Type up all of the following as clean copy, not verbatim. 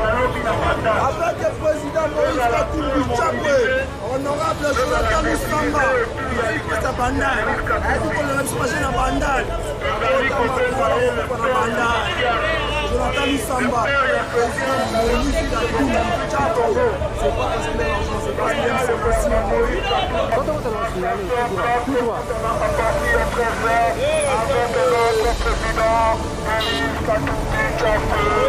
Avec le président Moïse Katumbi Tchapwe, honorable Jonathan Lusamba, c'est bandal. Jonathan Lusamba, président Moïse Katumbi Tchapwe, c'est pas parce que l'argent, c'est parce que c'est aussi. Quand on va signaler, tout droit. Avec notre président Moïse Katumbi Tchapwe.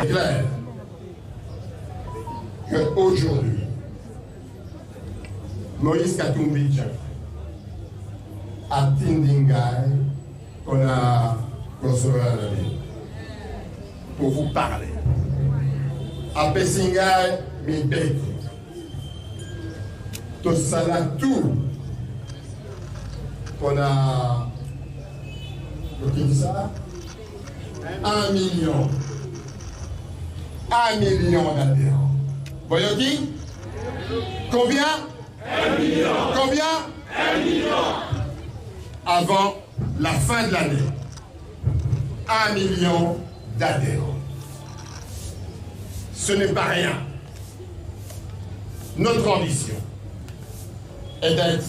Clair qu'aujourd'hui, Moïse Katumbi à Tindingaï, qu'on a construit à la ville, pour vous parler. À Pessingaï, Mibek, tout ça là, tout qu'on a, ça, 1 million. 1 million d'adhérents. Voyez qui? Combien? 1 million. Combien? 1 million. Avant la fin de l'année. 1 million d'adhérents. Ce n'est pas rien. Notre ambition est d'être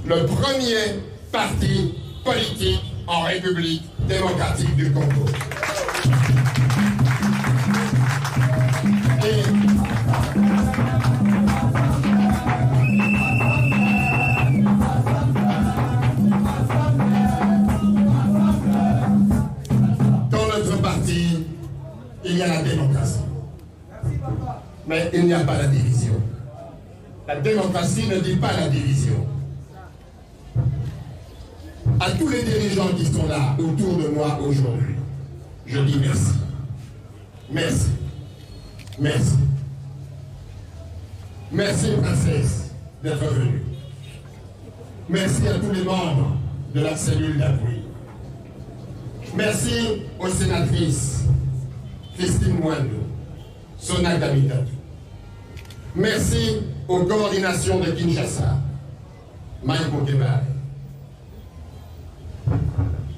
le premier parti politique en République démocratique du Congo. Et dans notre parti, il y a la démocratie. Mais il n'y a pas la division. La démocratie ne dit pas la division. À tous les dirigeants qui sont là autour de moi aujourd'hui, je dis merci. Merci. Merci. Merci, princesse, d'être venue. Merci à tous les membres de la cellule d'appui. Merci aux sénatrices Christine Mwando, Sona Gamitatu. Merci aux coordinations de Kinshasa, Mike Mokebare,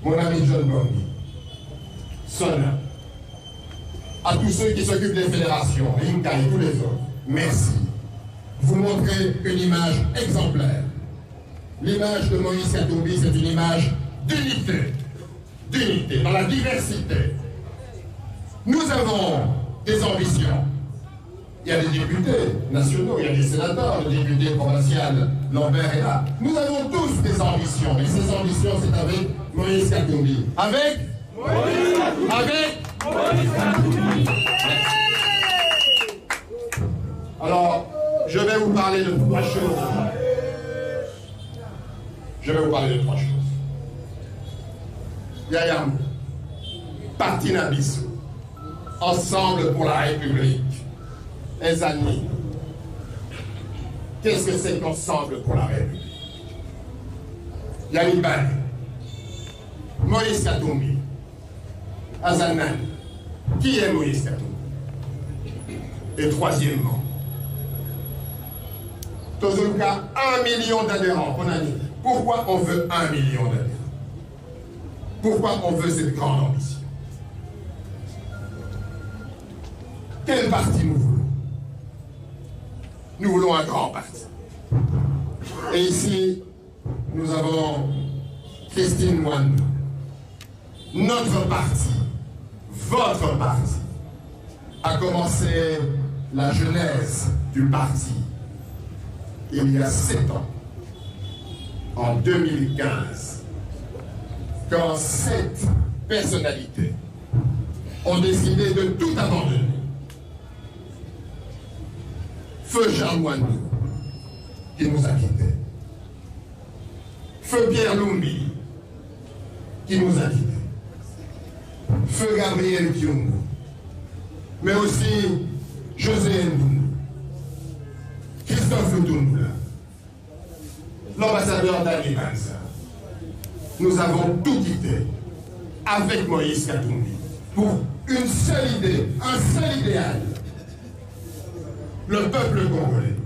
mon ami John Bongi, Sona, à tous ceux qui s'occupent des fédérations, Inca et tous les autres, merci. Vous montrez une image exemplaire. L'image de Moïse Katumbi, c'est une image d'unité, dans la diversité. Nous avons des ambitions. Il y a des députés nationaux, il y a des sénateurs, le député provincial Lambert est là. Nous avons tous des ambitions, et ces ambitions, c'est avec Moïse Katumbi. Avec Moïse Katumbi. Avec Moïse Katumbi. Alors, je vais vous parler de trois choses. Yayam, Parti Nabiso, Ensemble pour la République. Les amis, qu'est-ce que c'est qu'Ensemble pour la République? Yalibane, Moïse Katumbi, Azanan. Qui est Moïse Katumbi? Et troisièmement, Tozoluka, 1 million d'adhérents. Pourquoi on veut 1 million d'adhérents? Pourquoi on veut cette grande ambition? Quel parti nous voulons? Nous voulons un grand parti. Et ici, nous avons Christine Mwando. Notre parti, votre parti, a commencé la genèse du parti il y a 7 ans, en 2015, quand 7 personnalités ont décidé de tout abandonner. Feu Jean Mwando, qui nous a quittés. Feu Pierre Lumbi, qui nous a quittés. Feu Gabriel Kyungu, mais aussi José Ndou, Christophe Lutumba, l'ambassadeur d'Ali Banza. Nous avons tout quitté avec Moïse Katumbi pour une seule idée, un seul idéal. Le peuple congolais.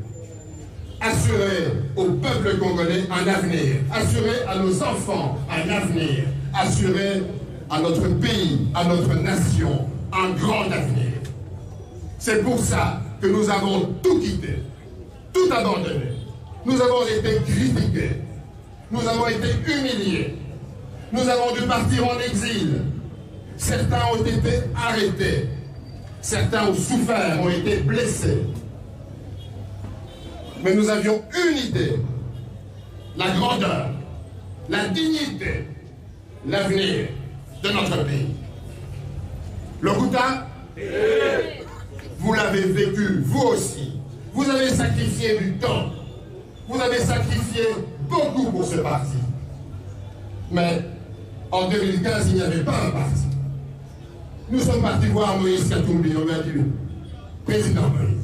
Assurer au peuple congolais un avenir. Assurer à nos enfants un avenir. Assurer à notre pays, à notre nation, un grand avenir. C'est pour ça que nous avons tout quitté, tout abandonné. Nous avons été critiqués. Nous avons été humiliés. Nous avons dû partir en exil. Certains ont été arrêtés. Certains ont souffert, ont été blessés. Mais nous avions une idée, la grandeur, la dignité, l'avenir de notre pays. Le Ghouta, vous l'avez vécu, vous aussi. Vous avez sacrifié du temps. Vous avez sacrifié beaucoup pour ce parti. Mais en 2015, il n'y avait pas un parti. Nous sommes partis voir Moïse Katumbi, on lui a dit, président Moïse,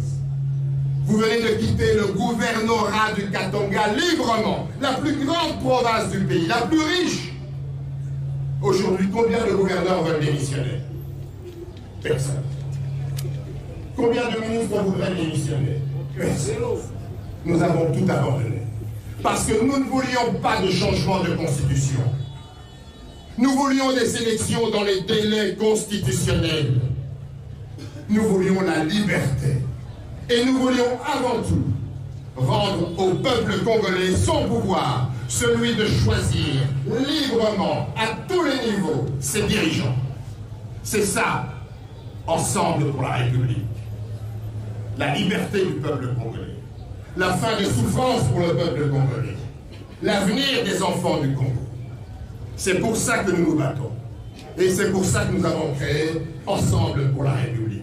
vous venez de quitter le gouvernorat du Katanga librement, la plus grande province du pays, la plus riche. Aujourd'hui, combien de gouverneurs veulent démissionner? Personne. Combien de ministres voudraient démissionner? Personne. Nous avons tout abandonné. Parce que nous ne voulions pas de changement de constitution. Nous voulions des élections dans les délais constitutionnels. Nous voulions la liberté. Et nous voulions avant tout rendre au peuple congolais son pouvoir, celui de choisir librement, à tous les niveaux, ses dirigeants. C'est ça, ensemble pour la République. La liberté du peuple congolais. La fin des souffrances pour le peuple congolais. L'avenir des enfants du Congo. C'est pour ça que nous nous battons. Et c'est pour ça que nous avons créé Ensemble pour la République.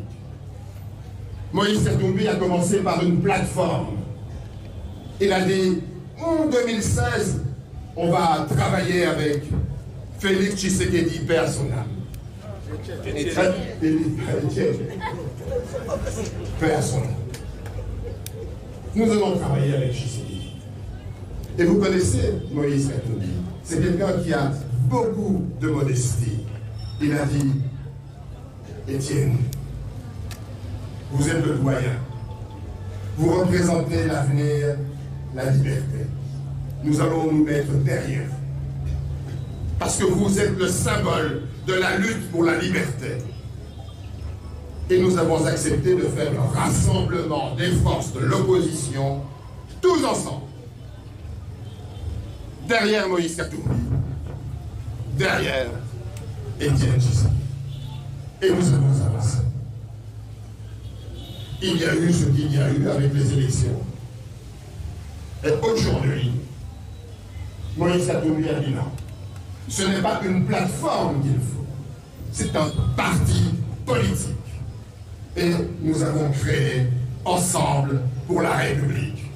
Moïse Katumbi a commencé par une plateforme. Il a dit, en 2016, on va travailler avec Félix Tshisekedi, paix à son âme. Paix à son âme. Nous allons travailler avec Tshisekedi. Et vous connaissez Moïse Katumbi. C'est quelqu'un qui a beaucoup de modestie. Il a dit, Étienne, vous êtes le doyen. Vous représentez l'avenir, la liberté. Nous allons nous mettre derrière. Parce que vous êtes le symbole de la lutte pour la liberté. Et nous avons accepté de faire un rassemblement des forces de l'opposition, tous ensemble. Derrière Moïse Katumbi. Derrière Étienne Tshisekedi. Et nous avons avancé. Il y a eu ce qu'il y a eu avec les élections. Et aujourd'hui, Moïse Katumbi a dit non. Ce n'est pas une plateforme qu'il faut. C'est un parti politique. Et nous avons créé Ensemble pour la République.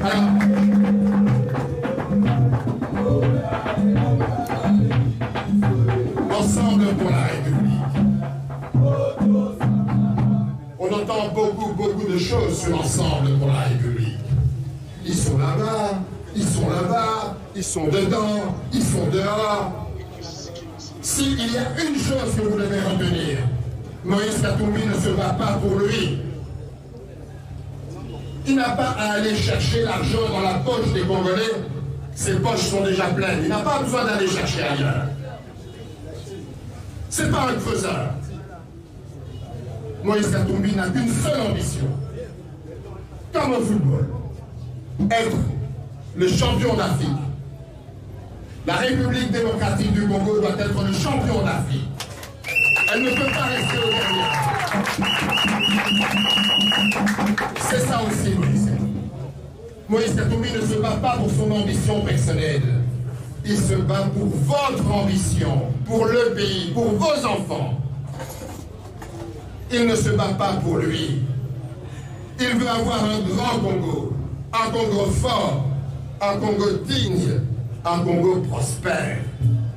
Alors, Ensemble pour la République. On entend beaucoup de choses sur Ensemble pour la République. Ils sont là-bas, ils sont là-bas, ils sont dedans, ils sont dehors. S'il y a une chose que vous devez retenir, Moïse Katumbi ne se bat pas pour lui. Il n'a pas à aller chercher l'argent dans la poche des Congolais. Ses poches sont déjà pleines. Il n'a pas besoin d'aller chercher ailleurs. C'est pas un creuseur. Moïse Katumbi n'a qu'une seule ambition. Comme au football. Être le champion d'Afrique. La République démocratique du Congo doit être le champion d'Afrique. Elle ne peut pas rester au derrière. C'est ça aussi, Moïse Katumbi. Moïse Katumbi ne se bat pas pour son ambition personnelle. Il se bat pour votre ambition, pour le pays, pour vos enfants. Il ne se bat pas pour lui. Il veut avoir un grand Congo, un Congo fort, un Congo digne, un Congo prospère.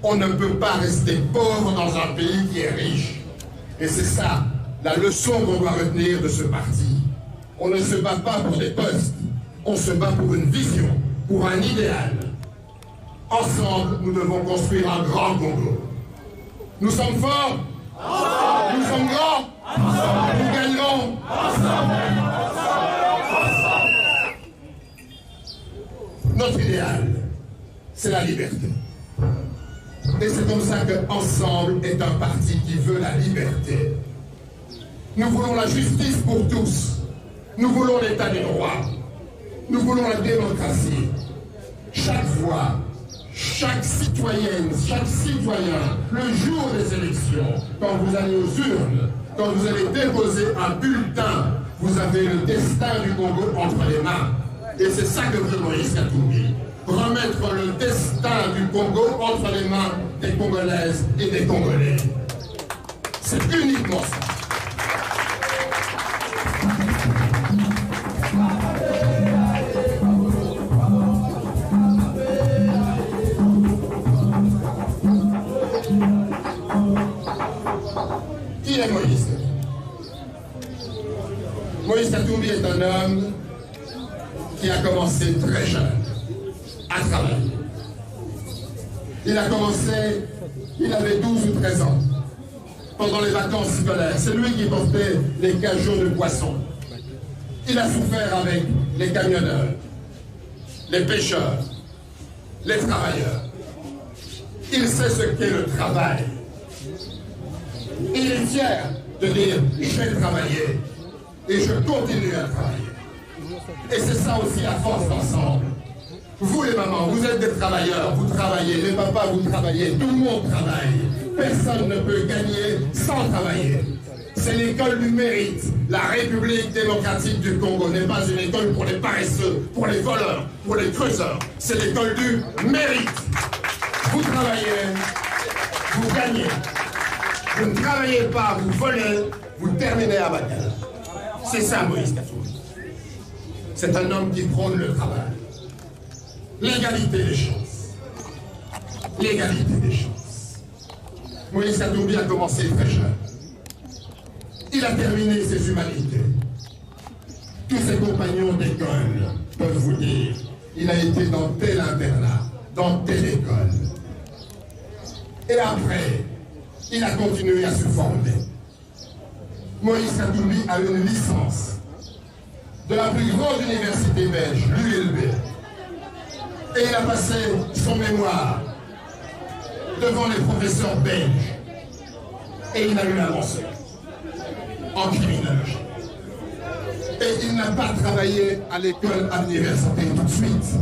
On ne peut pas rester pauvre dans un pays qui est riche. Et c'est ça, la leçon qu'on doit retenir de ce parti. On ne se bat pas pour des postes, on se bat pour une vision, pour un idéal. Ensemble, nous devons construire un grand Congo. Nous sommes forts, ensemble. Nous sommes grands, ensemble. Nous gagnerons, ensemble. Notre idéal, c'est la liberté. Et c'est comme ça que Ensemble est un parti qui veut la liberté. Nous voulons la justice pour tous. Nous voulons l'état des droits. Nous voulons la démocratie. Chaque voix, chaque citoyenne, chaque citoyen, le jour des élections, quand vous allez aux urnes, quand vous allez déposer un bulletin, vous avez le destin du Congo entre les mains. Et c'est ça que veut Moïse Katumbi. Remettre le destin du Congo entre les mains des Congolaises et des Congolais. C'est uniquement ça. Qui est Moïse? Moïse Katumbi est un homme qui a commencé très jeune à travailler. Il a commencé, il avait 12 ou 13 ans, pendant les vacances scolaires. C'est lui qui portait les cajots de poissons. Il a souffert avec les camionneurs. les pêcheurs, les travailleurs. Il sait ce qu'est le travail. Il est fier de dire « je vais travailler et je continue à travailler ». Et c'est ça aussi à force d'ensemble. Vous les mamans, vous êtes des travailleurs, vous travaillez, les papas, vous travaillez, tout le monde travaille. Personne ne peut gagner sans travailler. C'est l'école du mérite. La République démocratique du Congo n'est pas une école pour les paresseux, pour les voleurs, pour les creuseurs. C'est l'école du mérite. Vous travaillez, vous gagnez. Vous ne travaillez pas, vous volez, vous terminez à Bakel. C'est ça Moïse Katumbi. C'est un homme qui prône le travail. L'égalité des chances. L'égalité des chances. Moïse Katumbi a commencé très jeune. Il a terminé ses humanités. Tous ses compagnons d'école peuvent vous dire, il a été dans tel internat, dans telle école. Et après, il a continué à se former. Moïse Katumbi a une licence de la plus grande université belge, l'ULB. Et il a passé son mémoire devant les professeurs belges. Et il a eu la mention en criminologie. Et il n'a pas travaillé à l'école, à l'université tout de suite.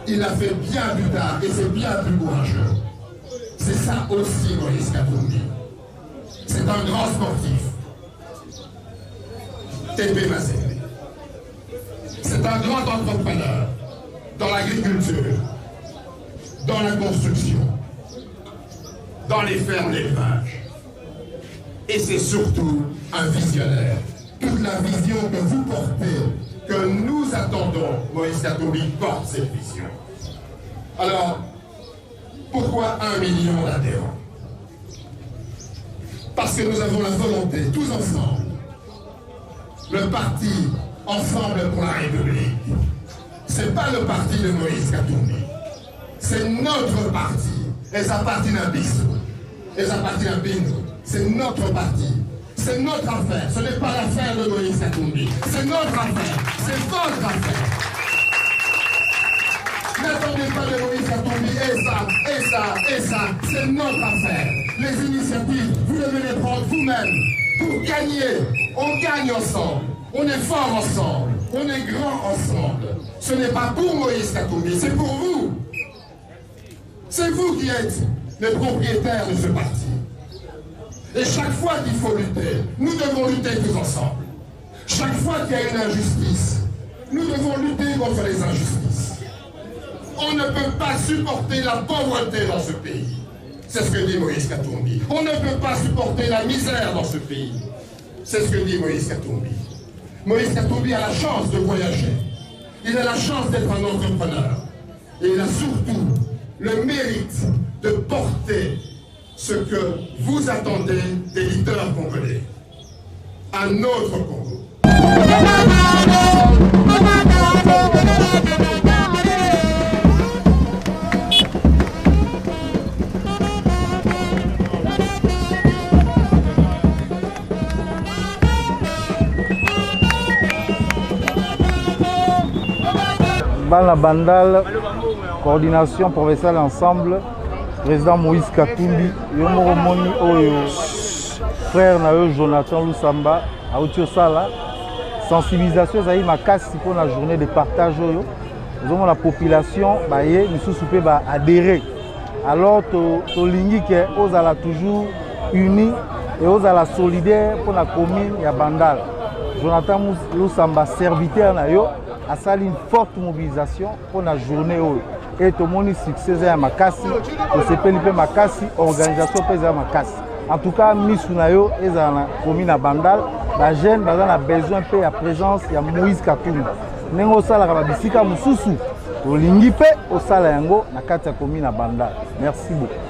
Il l'a fait bien plus tard et c'est bien plus courageux. C'est ça aussi Moïse Katumbi. C'est un grand sportif. TP Mazembe. C'est un grand entrepreneur dans l'agriculture, dans la construction, dans les fermes d'élevage. Et c'est surtout un visionnaire. Toute la vision que vous portez, que nous attendons, Moïse Katumbi porte cette vision. Alors, pourquoi 1 million d'adhérents? Parce que nous avons la volonté, tous ensemble, le parti Ensemble pour la République. Ce n'est pas le parti de Moïse Katumbi. C'est notre parti. Elles appartiennent à Bissou. Elles appartiennent à Bingo. C'est notre parti. C'est notre affaire. Ce n'est pas l'affaire de Moïse Katumbi. C'est notre affaire. C'est votre affaire. N'attendez pas de Moïse Katumbi. Et ça. C'est notre affaire. Les initiatives, vous devez les prendre vous-même. Pour gagner, on gagne ensemble. On est fort ensemble, on est grand ensemble. Ce n'est pas pour Moïse Katumbi, c'est pour vous. C'est vous qui êtes les propriétaires de ce parti. Et chaque fois qu'il faut lutter, nous devons lutter tous ensemble. Chaque fois qu'il y a une injustice, nous devons lutter contre les injustices. On ne peut pas supporter la pauvreté dans ce pays. C'est ce que dit Moïse Katumbi. On ne peut pas supporter la misère dans ce pays. C'est ce que dit Moïse Katumbi. Moïse Katumbi a la chance de voyager. Il a la chance d'être un entrepreneur. Et il a surtout le mérite de porter ce que vous attendez des leaders congolais. Un autre Congo. Bala Bandal, coordination provinciale ensemble, président Moïse Katumbi, Yomoromoni Oyo, frère Nayo Jonathan Lusamba, Aoutio Sala, sensibilisation, ça y est, ma casse pour la journée de partage. Nous avons la population, nous sommes adhérés. Alors, to lingi que aux ala toujours unis et aux ala solidaires pour la commune ya Bandal. Jonathan Lusamba, serviteur Nayo, a sali une forte mobilisation pour la journée. Et tout le monde succès à Makassi, pour se péliper Makassi, organisation à Makassi. En tout cas, Misunayo et la commune à Bandal, la jeune a besoin de la présence de Moïse Katumbi. Nengo sala kabisika mususu, olingi pe osala yango na kati ya commune à Bandal. Merci beaucoup.